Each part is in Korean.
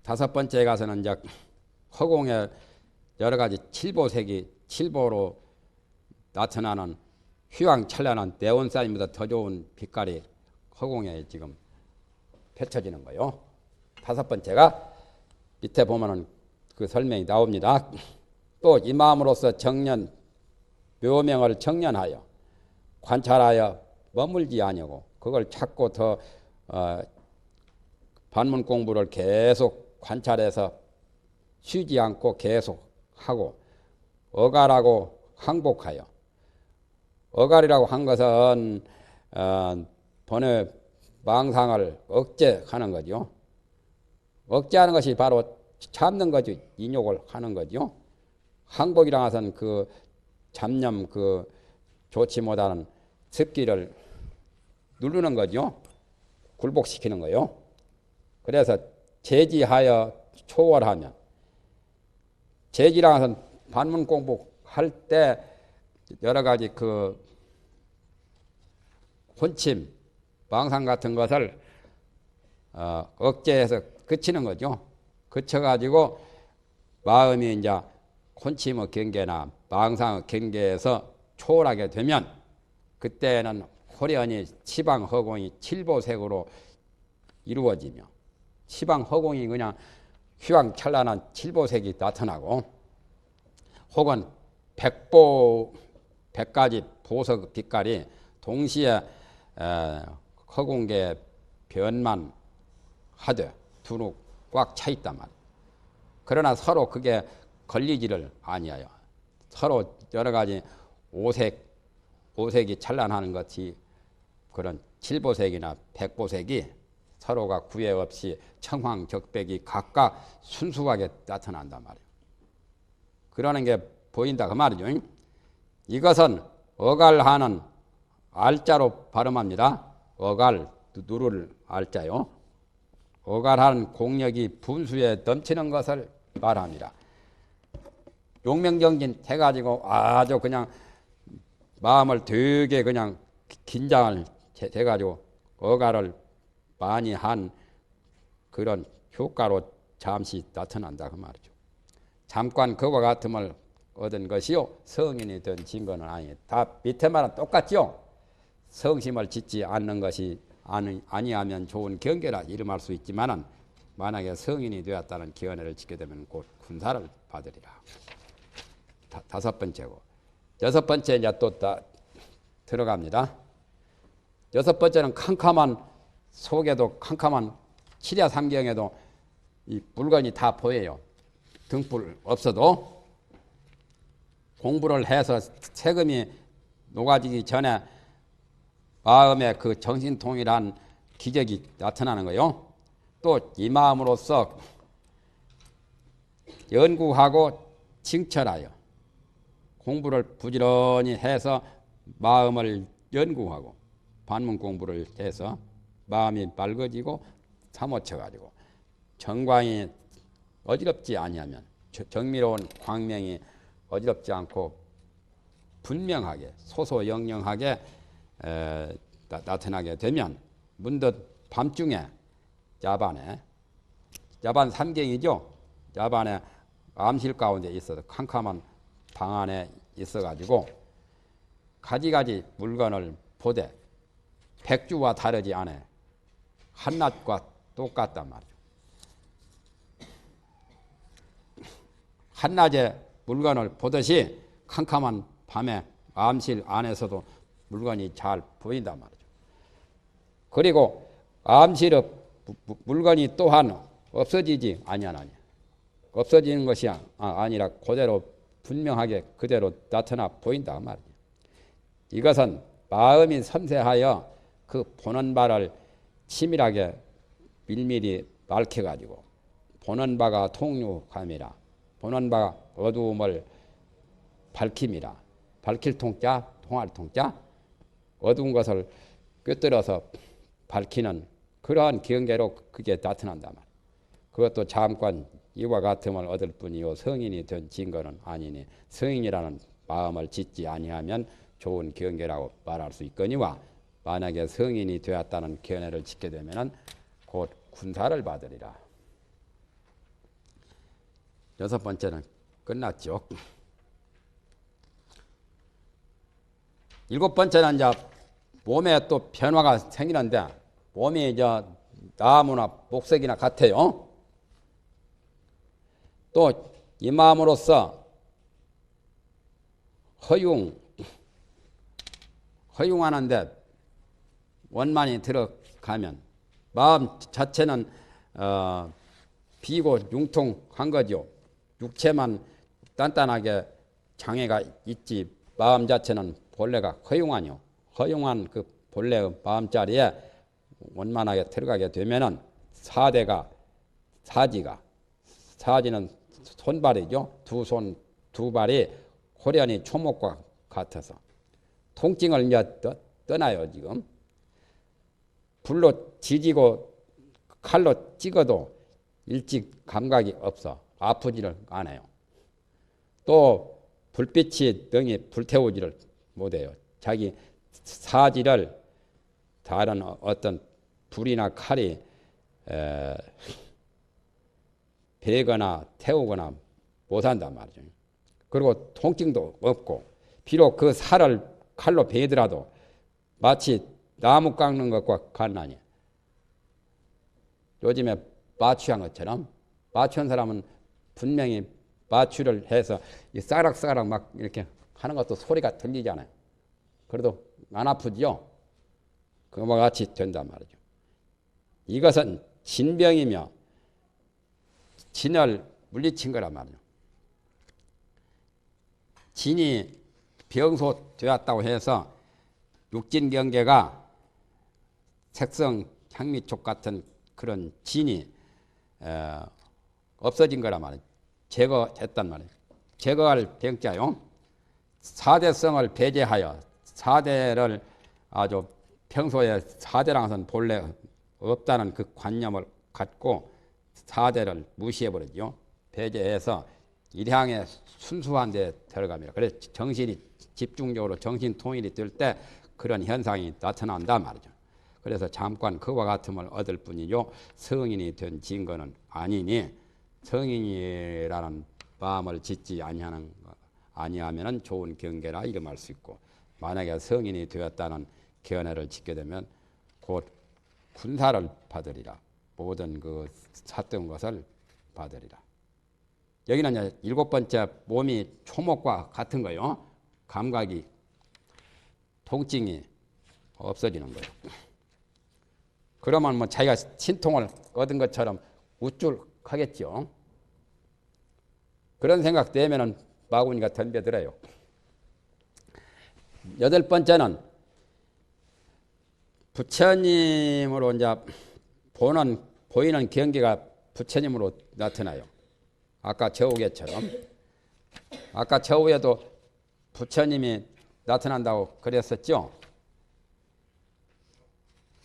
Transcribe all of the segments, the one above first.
다섯 번째 가서는 이제 허공에 여러 가지 칠보색이 칠보로 나타나는 휘황찬란한 네온사인보다 더 좋은 빛깔이 허공에 지금 펼쳐지는 거요. 다섯 번째가 밑에 보면은 그 설명이 나옵니다. 또 이 마음으로서 정년 묘명을 정년하여 관찰하여 머물지 아니하고 그걸 찾고 더 반문 공부를 계속 관찰해서 쉬지 않고 계속 하고 어갈하고 항복하여 어갈이라고 한 것은 번외 망상을 억제하는 거죠. 억제하는 것이 바로 참는 거죠. 인욕을 하는 거죠. 항복이라는 것은 그 잡념 그 좋지 못하는 습기를 누르는 거죠. 굴복시키는 거요. 그래서 제지하여 초월하면 제지라는 것은 반문 공부할 때 여러 가지 그 혼침, 망상 같은 것을 억제해서 그치는 거죠. 그쳐가지고 마음이 이제 혼침의 경계나 망상의 경계에서 초월하게 되면 그때는 호련히 치방허공이 칠보색으로 이루어지며 치방허공이 그냥 휘황찬란한 칠보색이 나타나고 혹은 백가지 보석 빛깔이 동시에 허공계에 변만하되 두루 꽉 차 있단 말이에요. 그러나 서로 그게 걸리지를 아니하여 서로 여러 가지 오색이 찬란하는 것이 그런 칠보색이나 백보색이 서로가 구애 없이 청황적백이 각각 순수하게 나타난단 말이에요. 그러는 게 보인다 그 말이죠. 이것은 어갈하는 알자로 발음합니다. 어갈 누를 알자요. 어갈하는 공력이 분수에 넘치는 것을 말합니다. 용명정진 해가지고 아주 그냥 마음을 되게 그냥 긴장을 해가지고 어갈을 많이 한 그런 효과로 잠시 나타난다 그 말이죠. 잠깐 그와 같음을 얻은 것이요 성인이 된 증거는 아니에요. 다 밑에 말은 똑같죠. 성심을 짓지 않는 것이 아니하면 좋은 경계라 이름할 수 있지만은 만약에 성인이 되었다는 기원을 짓게 되면 곧 군사를 받으리라. 다섯 번째고 여섯 번째 이제 또 들어갑니다. 여섯 번째는 캄캄한 속에도 캄캄한 칠야삼경에도 이 물건이 다 보여요. 등불 없어도 공부를 해서 세금이 녹아지기 전에 마음의 그 정신통일한 기적이 나타나는 거요. 또 이 마음으로써 연구하고 칭철하여 공부를 부지런히 해서 마음을 연구하고 반문 공부를 해서 마음이 맑아지고 사모쳐가지고 정광이 어지럽지 아니하면 정미로운 광명이 어지럽지 않고 분명하게 소소영영하게 나타나게 되면 문득 밤중에 야반 삼경이죠. 야반에 암실 가운데 있어서 캄캄한 방 안에 있어가지고 가지가지 물건을 보되 백주와 다르지 않아 한낮과 똑같단 말이죠. 한낮에 물건을 보듯이 캄캄한 밤에 암실 안에서도 물건이 잘 보인단 말이죠. 그리고 암실의 물건이 또한 없어지지 아니하나니 없어지는 것이 아니라 그대로 분명하게 그대로 나타나 보인다 말이죠. 이것은 마음이 섬세하여 그 보는 바를 치밀하게 밀밀히 밝혀가지고 보는 바가 통유감이라 보는 바가 어두움을 밝힘이라 밝힐 통자 통할 통자 어두운 것을 꿰뚫어서 밝히는 그러한 경계로 그게 나타난다 말. 그것도 잠깐 이와 같음을 얻을 뿐이요 성인이 된 증거는 아니니 성인이라는 마음을 짓지 아니하면 좋은 경계라고 말할 수 있거니와 만약에 성인이 되었다는 견해를 짓게 되면은 곧 군사를 받으리라. 여섯 번째는 끝났죠. 일곱 번째는 이제 몸에 또 변화가 생기는데 몸이 이제 나무나 목석이나 같아요. 또 이 마음으로써 허용하는데 원만히 들어가면 마음 자체는 비고 융통한 거죠. 육체만 단단하게 장애가 있지 마음 자체는 본래가 허용한 그 본래의 마음자리에 원만하게 들어가게 되면은 사지는 손발이죠. 두 손, 두 발이 호련히 초목과 같아서 통증을 이제 떠나요. 지금 불로 지지고 칼로 찍어도 일찍 감각이 없어 아프지를 않아요. 또 불빛이 능히 불태우지를 못해요. 자기 사지를 다른 어떤 불이나 칼이 베거나 태우거나 못한단 말이죠. 그리고 통증도 없고 비록 그 살을 칼로 베더라도 마치 나무 깎는 것과 같나니 요즘에 마취한 것처럼 마취한 사람은 분명히 마취를 해서 이 싸락싸락 막 이렇게 하는 것도 소리가 들리잖아요. 그래도 안 아프지요? 그와 같이 된단 말이죠. 이것은 진병이며 진을 물리친 거란 말이에요. 진이 병소되었다고 해서 육진경계가 색성 향미촉 같은 그런 진이 없어진 거란 말이에요. 제거했단 말이에요. 제거할 병자요. 사대성을 배제하여 사대를 아주 평소에 사대랑은 본래 없다는 그 관념을 갖고 사대를 무시해버리죠. 배제해서 일향의 순수한 데 들어갑니다. 그래서 정신이 집중적으로 정신 통일이 될 때 그런 현상이 나타난단 말이죠. 그래서 잠깐 그와 같음을 얻을 뿐이죠. 성인이 된 증거는 아니니 성인이라는 마음을 짓지 아니하면 좋은 경계라 이름할 수 있고 만약에 성인이 되었다는 견해를 짓게 되면 곧 군사를 받으리라. 모든 그 샀던 것을 받으리라. 여기는 이제 일곱 번째 몸이 초목과 같은 거요. 감각이 통증이 없어지는 거예요. 그러면 뭐 자기가 신통을 얻은 것처럼 우쭐하겠죠. 그런 생각 되면은 마구니가 덤벼들어요. 여덟 번째는 부처님으로 이제 보이는 경계가 부처님으로 나타나요. 아까 저우계처럼. 아까 저우에도 부처님이 나타난다고 그랬었죠.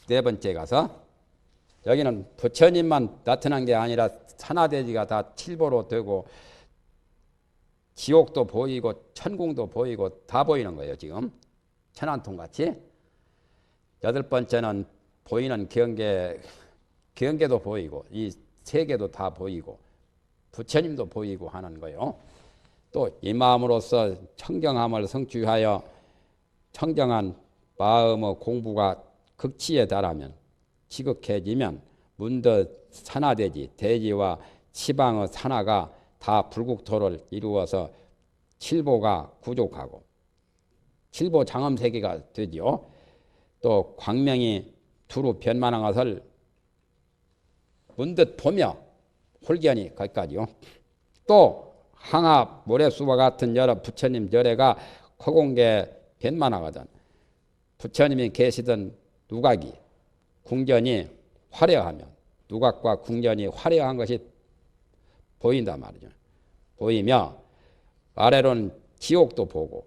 네 번째 가서 여기는 부처님만 나타난 게 아니라 산하대지가 다 칠보로 되고 지옥도 보이고 천궁도 보이고 다 보이는 거예요. 지금 천안통같이. 여덟 번째는 보이는 경계도 보이고 이 세계도 다 보이고 부처님도 보이고 하는 거예요. 또 이 마음으로써 청정함을 성취하여 청정한 마음의 공부가 극치에 달하면 지극해지면 문득 산하대지 대지와 시방의 산하가 다 불국토를 이루어서 칠보가 구족하고 칠보 장엄세계가 되지요. 또 광명이 두루 변만한 것을 문득 보며 홀견이 거기까지요. 또 항하 모래수와 같은 여러 부처님 절에가 허공계 변만하거든. 부처님이 계시던 누각이 궁전이 화려하면 누각과 궁전이 화려한 것이 보인단 말이죠. 보이며 아래로는 지옥도 보고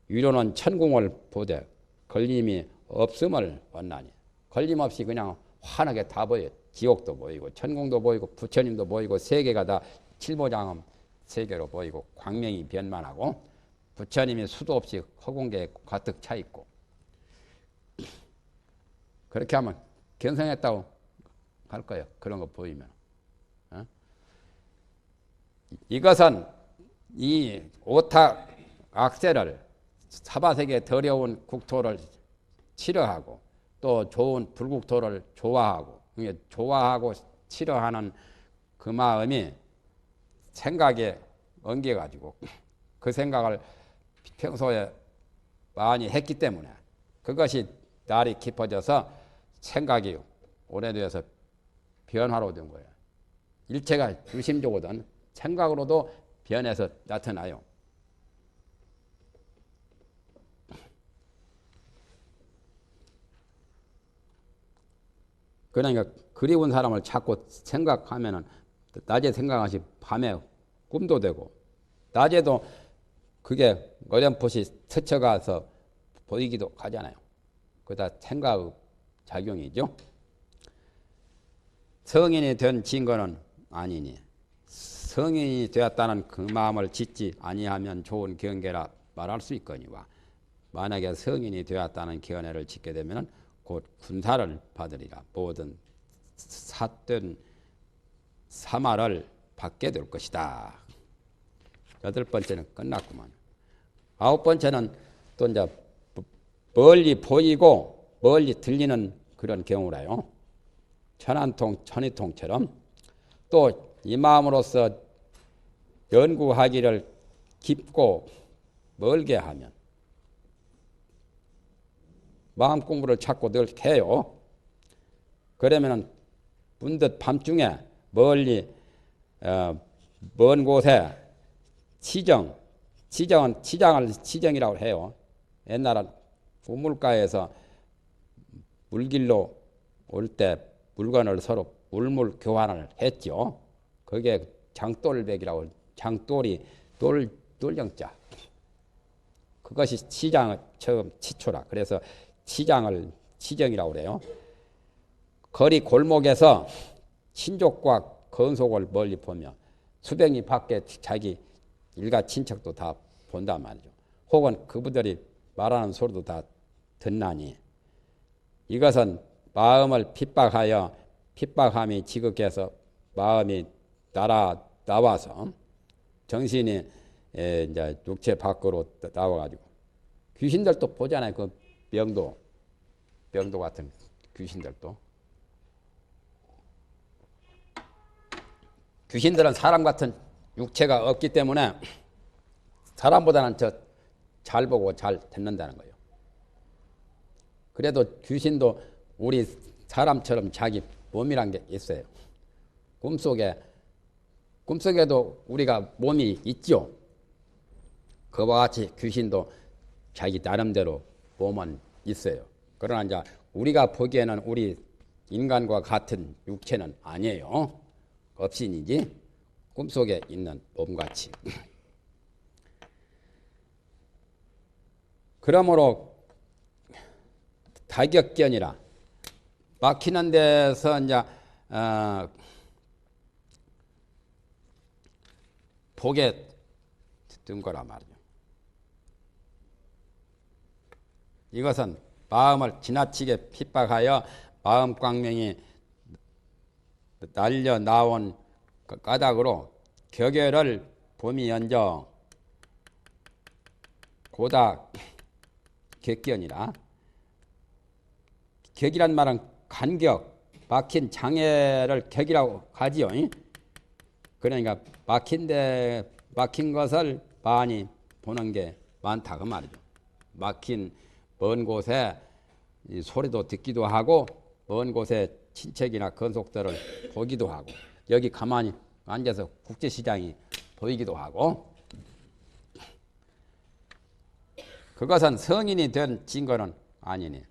위로는 천궁을 보되 걸림이 없음을 원나니 걸림없이 그냥 환하게 다 보여요. 지옥도 보이고 천궁도 보이고 부처님도 보이고 세계가 다 칠보장엄 세계로 보이고 광명이 변만하고 부처님이 수도 없이 허공계에 가득 차 있고 그렇게 하면 견성했다고 할 거예요. 그런 거 보이면. 이것은 이 오탁 악세를 사바세계 더러운 국토를 싫어하고 또 좋은 불국토를 좋아하고 좋아하고 싫어하는 그 마음이 생각에 엉겨가지고 그 생각을 평소에 많이 했기 때문에 그것이 날이 깊어져서 생각이 오래돼서 변화로 된 거예요. 일체가 유심조거든 생각으로도 변해서 나타나요. 그러니까 그리운 사람을 자꾸 생각하면은 낮에 생각하시 밤에 꿈도 되고 낮에도 그게 어렴풋이 스쳐가서 보이기도 하잖아요. 그다 생각 작용이죠. 성인이 된 증거는 아니니 성인이 되었다는 그 마음을 짓지 아니하면 좋은 경계라 말할 수 있거니와 만약에 성인이 되었다는 견해를 짓게 되면 곧 군사를 받으리라. 모든 삿된 사마를 받게 될 것이다. 여덟 번째는 끝났구만. 아홉 번째는 또 이제 멀리 보이고 멀리 들리는 그런 경우라요. 천안통, 천이통처럼 또 이 마음으로서 연구하기를 깊고 멀게 하면 마음 공부를 자꾸 늘 해요. 그러면은 문득 밤중에 멀리 먼 곳에 치정은 치정이라고 해요. 옛날에 우물가에서 물길로 올 때 물건을 서로 물물 교환을 했죠. 그게 장돌백이라고 장돌이 돌정자. 그것이 치장 처음 치초라. 그래서 치장을 치정이라고 그래요. 거리 골목에서 친족과 건속을 멀리 보며 수백리 밖에 자기 일가 친척도 다 본단 말이죠. 혹은 그분들이 말하는 소리도 다 듣나니 이것은 마음을 핍박함이 지극해서 마음이 나와서 정신이 이제 육체 밖으로 나와가지고 귀신들도 보잖아요. 그 명도 같은 귀신들도. 귀신들은 사람 같은 육체가 없기 때문에 사람보다는 잘 보고 잘 듣는다는 거예요. 그래도 귀신도 우리 사람처럼 자기 몸이란 게 있어요. 꿈속에도 우리가 몸이 있죠. 그와 같이 귀신도 자기 나름대로 몸은 있어요. 그러나 이제 우리가 보기에는 우리 인간과 같은 육체는 아니에요. 업신이지 꿈속에 있는 몸같이. 그러므로 다격견이라 막히는 데서 이제 보게 된 거란 말이죠. 이것은 마음을 지나치게 핍박하여 마음 광명이 날려 나온 까닭으로 격열을 봄이 연정 고다 격견이라. 격이란 말은 간격, 막힌 장애를 격이라고 하지요. 그러니까 막힌 것을 많이 보는 게 많다 그 말이죠. 막힌 먼 곳에 소리도 듣기도 하고 먼 곳에 친척이나 건속들을 보기도 하고 여기 가만히 앉아서 국제시장이 보이기도 하고 그것은 성인이 된 증거는 아니니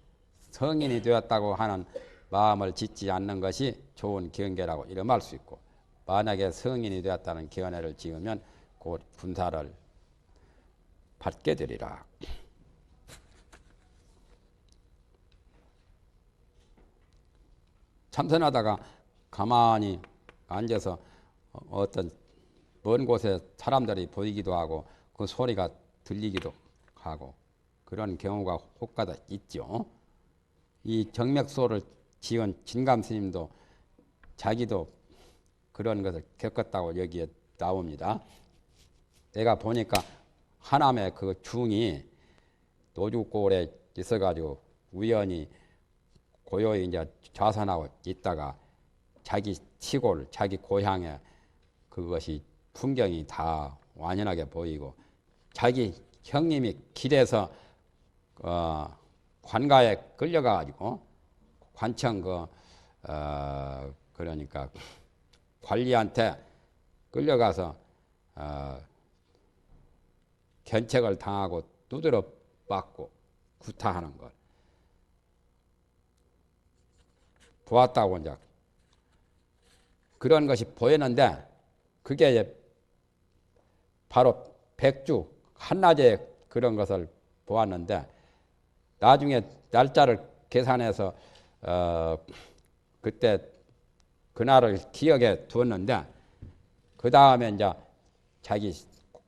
성인이 되었다고 하는 마음을 짓지 않는 것이 좋은 경계라고 이렇게 말 수 있고 만약에 성인이 되었다는 견해를 지으면 곧 군사를 받게 되리라. 참선하다가 가만히 앉아서 어떤 먼 곳에 사람들이 보이기도 하고 그 소리가 들리기도 하고 그런 경우가 혹가다 있죠. 이 정맥소를 지은 진감 스님도 자기도 그런 것을 겪었다고 여기에 나옵니다. 내가 보니까 하남의 그 중이 노죽골에 있어가지고 우연히 고요히 이제 좌선하고 있다가 자기 시골, 자기 고향에 그것이 풍경이 다 완연하게 보이고 자기 형님이 길에서 관가에 끌려가가지고 관청 그러니까 관리한테 끌려가서 견책을 당하고 두드려 맞고 구타하는 걸 보았다고 이제 그런 것이 보였는데 그게 바로 백주 한낮에 그런 것을 보았는데 나중에 날짜를 계산해서 그때 그날을 기억에 두었는데 그 다음에 이제 자기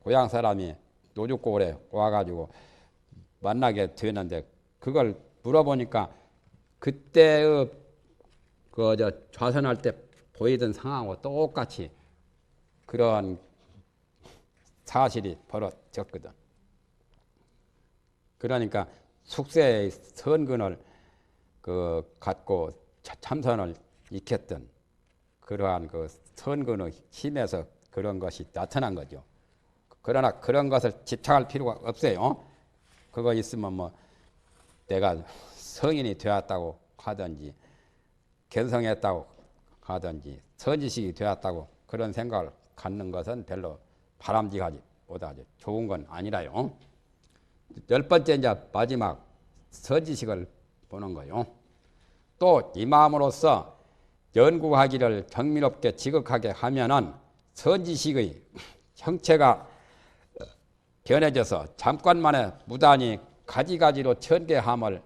고향 사람이 노죽골에 와가지고 만나게 되었는데 그걸 물어보니까 그때의 좌선할 때 보이던 상황과 똑같이 그런 사실이 벌어졌거든. 그러니까 숙세의 선근을 갖고 참선을 익혔던 그러한 그 선근의 힘에서 그런 것이 나타난 거죠. 그러나 그런 것을 집착할 필요가 없어요. 그거 있으면 뭐 내가 성인이 되었다고 하든지 견성했다고 하든지 선지식이 되었다고 그런 생각을 갖는 것은 별로 바람직하지 못하죠. 좋은 건 아니라요. 10번째 이제 마지막 선지식을 보는 거요. 또 이 마음으로써 연구하기를 정밀롭게 지극하게 하면은 선지식의 형체가 변해져서 잠깐만에 무단히 가지가지로 천개함을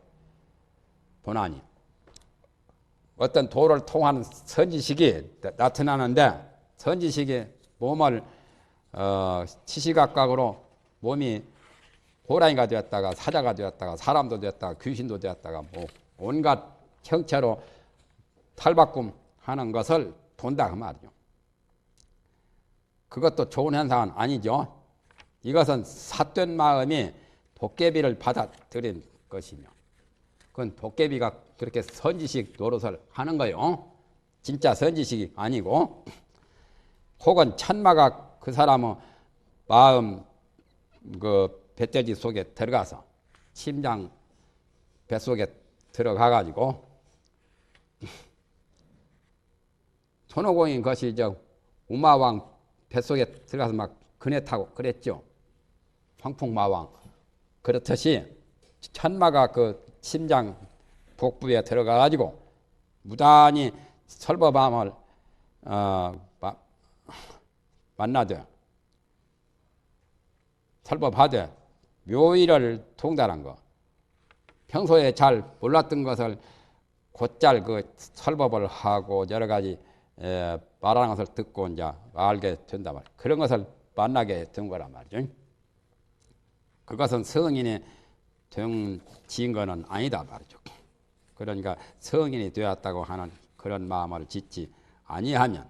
보나니 어떤 도를 통한 선지식이 나타나는데 선지식이 몸을 시시각각으로 몸이 호랑이가 되었다가 사자가 되었다가 사람도 되었다가 귀신도 되었다가 뭐 온갖 형체로 탈바꿈하는 것을 본다 그 말이죠. 그것도 좋은 현상은 아니죠. 이것은 삿된 마음이 도깨비를 받아들인 것이며 그건 도깨비가 그렇게 선지식 노릇을 하는 거예요. 진짜 선지식이 아니고 혹은 천마가 그 사람의 마음 그 배돼지 속에 들어가서 심장 뱃속에 들어가가지고 손오공인 것이 우마왕 뱃속에 들어가서 막 그네 타고 그랬죠. 황풍마왕 그렇듯이 천마가 그 심장 복부에 들어가가지고 무단히 설법함을 만나되 설법하되 묘의를 통달한 거 평소에 잘 몰랐던 것을 곧잘 그 설법을 하고 여러 가지 말하는 것을 듣고 이제 알게 된단 말이에요. 그런 것을 만나게 된 거란 말이죠. 그것은 성인이 된 거는 아니다 말이죠. 그러니까 성인이 되었다고 하는 그런 마음을 짓지 아니하면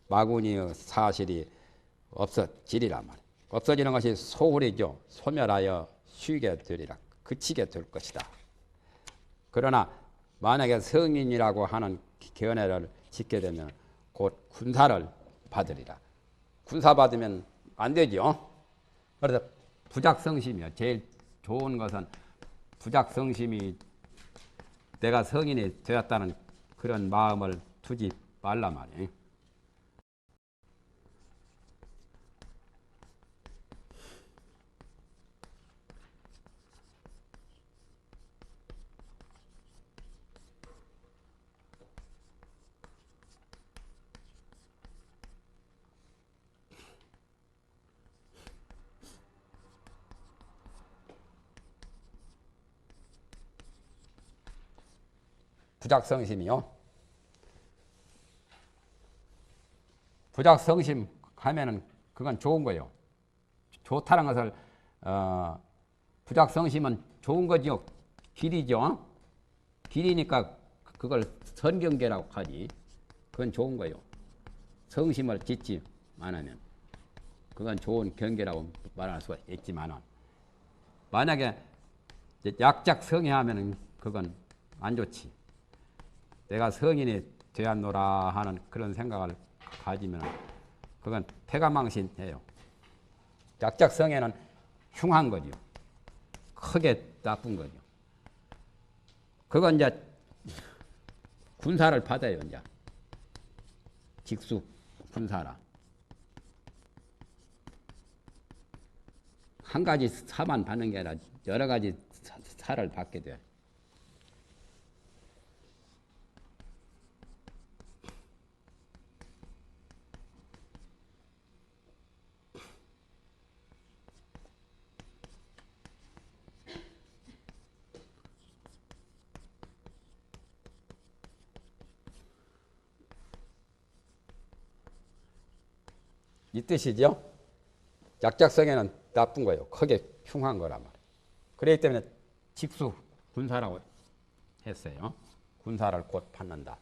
마구니의 사실이 없어지리란 말이에요. 없어지는 것이 소홀이죠. 소멸하여 쉬게 되리라. 그치게 될 것이다. 그러나 만약에 성인이라고 하는 견해를 짓게 되면 곧 군사를 받으리라. 군사 받으면 안 되죠. 그래서 부작성심이요. 제일 좋은 것은 부작성심이 내가 성인이 되었다는 그런 마음을 두지 말란 말이에요. 부작성심이요. 부작성심 하면은 그건 좋은 거예요. 좋다는 것을 부작성심은 좋은 거죠. 길이죠. 길이니까 그걸 선경계라고 하지. 그건 좋은 거예요. 성심을 짓지 하면 그건 좋은 경계라고 말할 수가 있지만 만약에 약작성애하면 그건 안 좋지. 내가 성인이 되었노라 하는 그런 생각을 가지면 그건 패가망신해요. 약작성애는 흉한 거죠. 크게 나쁜 거죠. 그건 이제 군사를 받아요. 이제 직수 군사라. 한 가지 사만 받는 게 아니라 여러 가지 사를 받게 돼. 이 뜻이죠. 약작성에는 나쁜 거예요. 크게 흉한 거란 말이에요. 그렇기 때문에 직수 군사라고 했어요. 군사를 곧 받는다.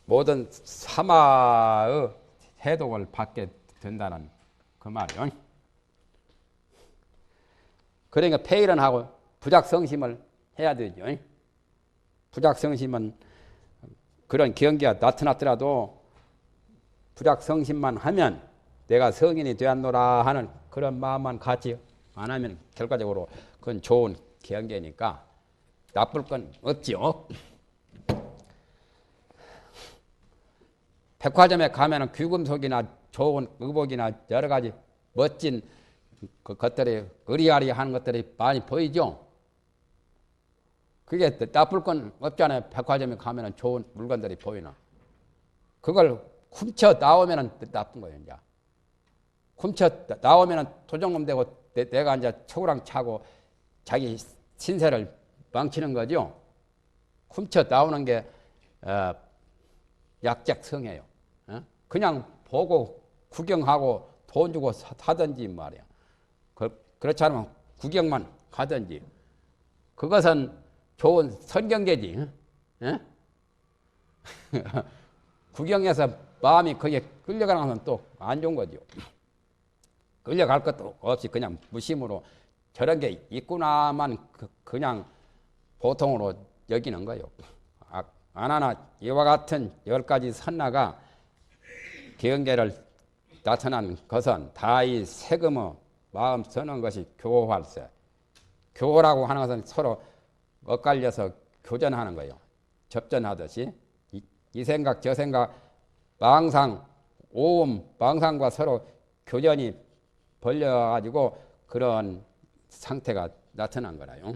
모든 사마의 해독을 받게 된다는 그 말이에요. 그러니까 폐일은 하고 부작성심을 해야 되죠. 부작성심은 그런 경계가 나타났더라도 부작성심만 하면 내가 성인이 되었노라 하는 그런 마음만 갖지 안 하면 결과적으로 그건 좋은 경계니까 나쁠 건 없지요. 백화점에 가면은 귀금속이나 좋은 의복이나 여러 가지 멋진 그 것들이 의리아리한 것들이 많이 보이죠. 그게 나쁠 건 없잖아요. 백화점에 가면은 좋은 물건들이 보이나. 그걸 훔쳐 나오면은 나쁜 거예요. 이제 훔쳐 나오면은 도둑놈 되고 내가 이제 초구랑 차고 자기 신세를 망치는 거죠. 훔쳐 나오는 게 약작성이에요. 그냥 보고 구경하고 돈 주고 사든지 말이야. 그렇지 않으면 구경만 가든지. 그것은 좋은 선경계지. 구경해서 마음이 거기에 끌려가면 또 안 좋은 거죠. 끌려갈 것도 없이 그냥 무심으로 저런 게 있구나만 그냥 보통으로 여기는 거예요. 안 하나 이와 같은 10가지 선나가 경계를 나타난 것은 다 이 세금의 마음 서는 것이 교활세. 교라고 하는 것은 서로 엇갈려서 교전하는 거예요. 접전하듯이 이 생각 저 생각 망상 오음 망상과 서로 교전이 벌려가지고 그런 상태가 나타난 거라요.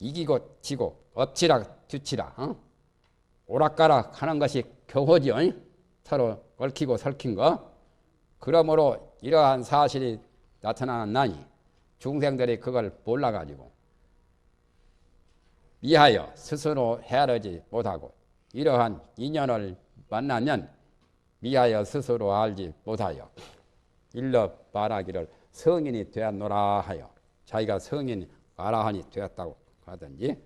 이기고 지고 엎치라 뒤치라 오락가락 하는 것이 교호지요. 서로 얽히고 설킨 거. 그러므로 이러한 사실이 나타나나니 중생들이 그걸 몰라가지고 미하여 스스로 헤아리지 못하고 이러한 인연을 만나면 미하여 스스로 알지 못하여 일러 말하기를 성인이 되었노라 하여 자기가 성인 아라한이 되었다고 하든지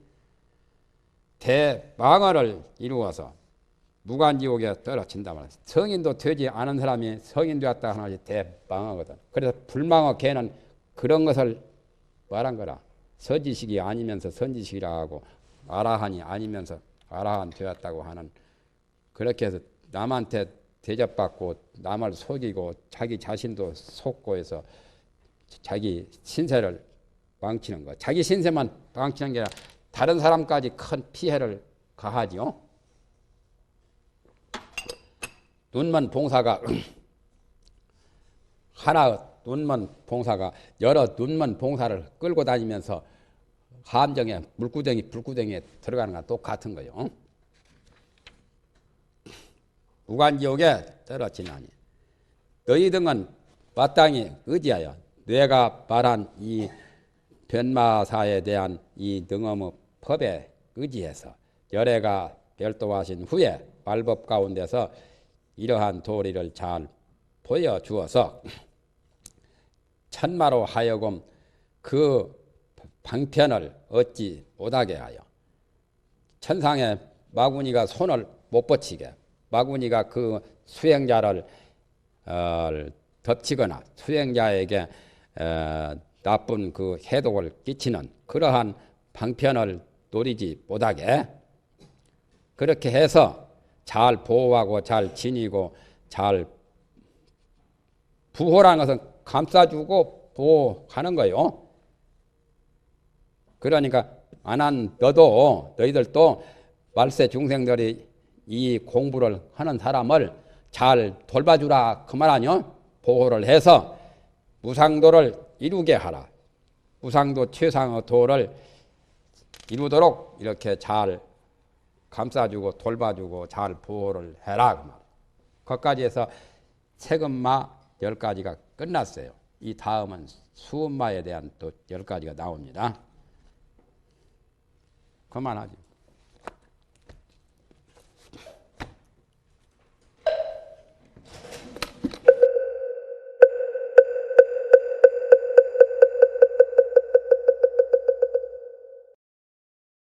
대망언을 이루어서 무간지옥에 떨어진다 말이야. 성인도 되지 않은 사람이 성인 되었다 하는 것이 대망어거든. 그래서 불망어 걔는 그런 것을 말한 거라. 서지식이 아니면서 선지식이라 하고 아라한이 아니면서 아라한 되었다고 하는 그렇게 해서 남한테 대접받고 남을 속이고 자기 자신도 속고 해서 자기 신세를 망치는 거. 자기 신세만 망치는 게 아니라 다른 사람까지 큰 피해를 가하지요. 눈먼 봉사가 하나 눈먼 봉사가 여러 눈먼 봉사를 끌고 다니면서 함정에 물구덩이 불구덩이에 들어가는 건 똑같은 거예요. 무간지옥에 떨어지나니 너희 등은 마땅히 의지하여 내가 말한 이 변마사에 대한 이 능엄의 법에 의지해서 열애가 별도하신 후에 말법 가운데서 이러한 도리를 잘 보여주어서 천마로 하여금 그 방편을 얻지 못하게 하여 천상의 마구니가 손을 못 뻗치게 마구니가 그 수행자를 덮치거나 수행자에게 나쁜 그 해독을 끼치는 그러한 방편을 노리지 못하게 그렇게 해서 잘 보호하고 잘 지니고 잘 부호라는 것은 감싸주고 보호하는 거예요. 그러니까 안한 너희들도 말세 중생들이 이 공부를 하는 사람을 잘 돌봐주라 그 말 아니요? 보호를 해서 무상도를 이루게 하라. 무상도 최상의 도를 이루도록 이렇게 잘 감싸주고 돌봐주고 잘 보호를 해라 그 말. 거기까지 해서 세금마 10가지가 끝났어요. 이 다음은 수음마에 대한 또 10가지가 나옵니다. 그만하죠.